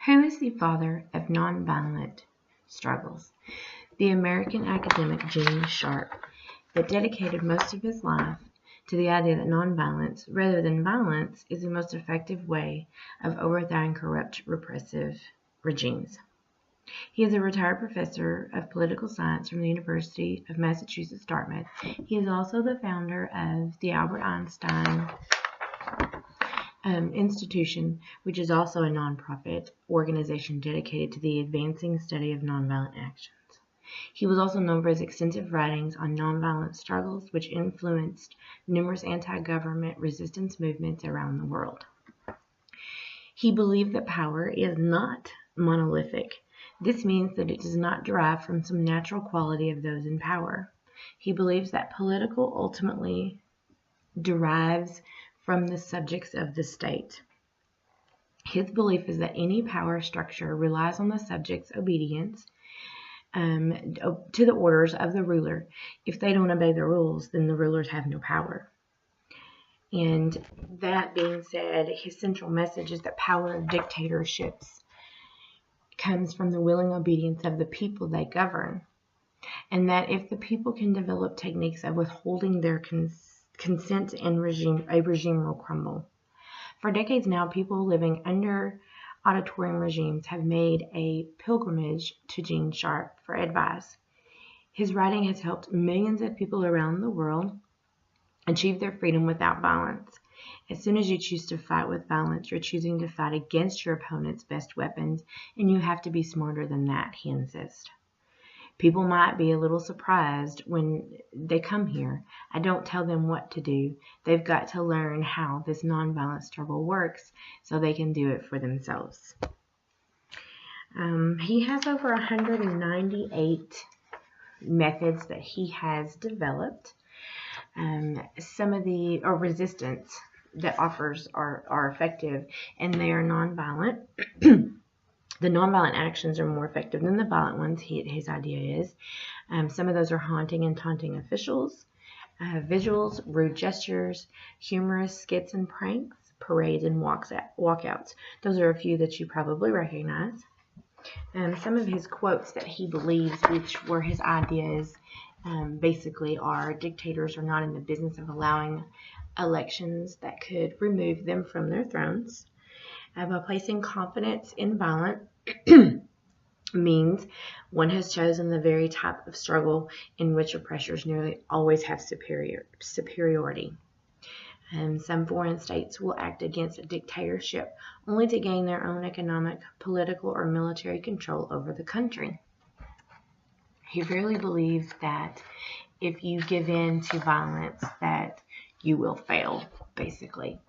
Who is the father of nonviolent struggles? The American academic Gene Sharp, that dedicated most of his life to the idea that nonviolence, rather than violence, is the most effective way of overthrowing corrupt, repressive regimes. He is a retired professor of political science from the University of Massachusetts, Dartmouth. He is also the founder of the Albert Einstein Institution, which is also a nonprofit organization dedicated to the advancing study of nonviolent actions. He was also known for his extensive writings on nonviolent struggles, which influenced numerous anti-government resistance movements around the world. He believed that power is not monolithic. This means that it does not derive from some natural quality of those in power. He believes that political ultimately derives from the subjects of the state. His belief is that any power structure relies on the subjects' obedience to the orders of the ruler. If they don't obey the rules, then the rulers have no power. And that being said, his central message is that power of dictatorships comes from the willing obedience of the people they govern, and that if the people can develop techniques of withholding their consent and a regime will crumble. For decades now, people living under authoritarian regimes have made a pilgrimage to Gene Sharp for advice. His writing has helped millions of people around the world achieve their freedom without violence. As soon as you choose to fight with violence, you're choosing to fight against your opponent's best weapons, and you have to be smarter than that, he insists. People might be a little surprised when they come here. I don't tell them what to do. They've got to learn how this nonviolent struggle works so they can do it for themselves. He has over 198 methods that he has developed. Some of the resistance that offers are effective, and they are nonviolent. The nonviolent actions are more effective than the violent ones, his idea is. Some of those are haunting and taunting officials, visuals, rude gestures, humorous skits and pranks, parades, and walkouts. Those are a few that you probably recognize. Some of his quotes that he believes, which were his ideas, basically are: dictators are not in the business of allowing elections that could remove them from their thrones. By placing confidence in violence means one has chosen the very type of struggle in which oppressors nearly always have superiority. Some foreign states will act against a dictatorship only to gain their own economic, political, or military control over the country. He really believes that if you give in to violence, that you will fail, basically.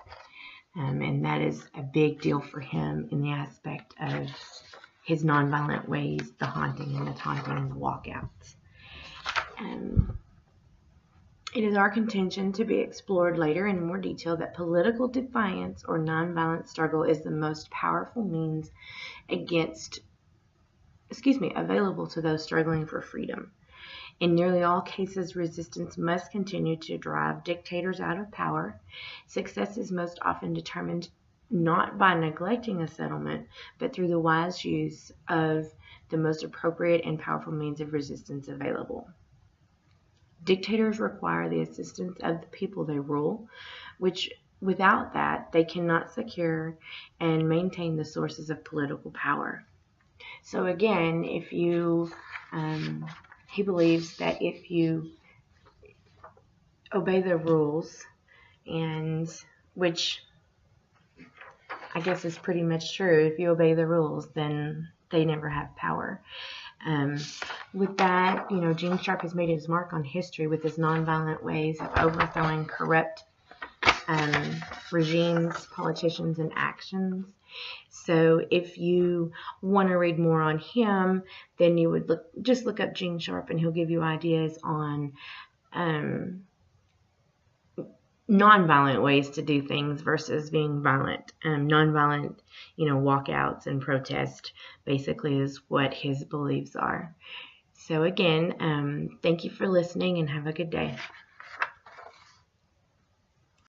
And that is a big deal for him in the aspect of his nonviolent ways, the haunting and the taunting and the walkouts. It is our contention, to be explored later in more detail, that political defiance or nonviolent struggle is the most powerful means available to those struggling for freedom. In nearly all cases, resistance must continue to drive dictators out of power. Success is most often determined not by neglecting a settlement, but through the wise use of the most appropriate and powerful means of resistance available. Dictators require the assistance of the people they rule, which without that, they cannot secure and maintain the sources of political power. So again, if you he believes that if you obey the rules, and which I guess is pretty much true, if you obey the rules, then they never have power. With that, Gene Sharp has made his mark on history with his nonviolent ways of overthrowing corrupt regimes, politicians, and actions. So if you want to read more on him, then you would look up Gene Sharp, and he'll give you ideas on nonviolent ways to do things versus being violent. Nonviolent, walkouts and protest basically is what his beliefs are. So again, thank you for listening and have a good day.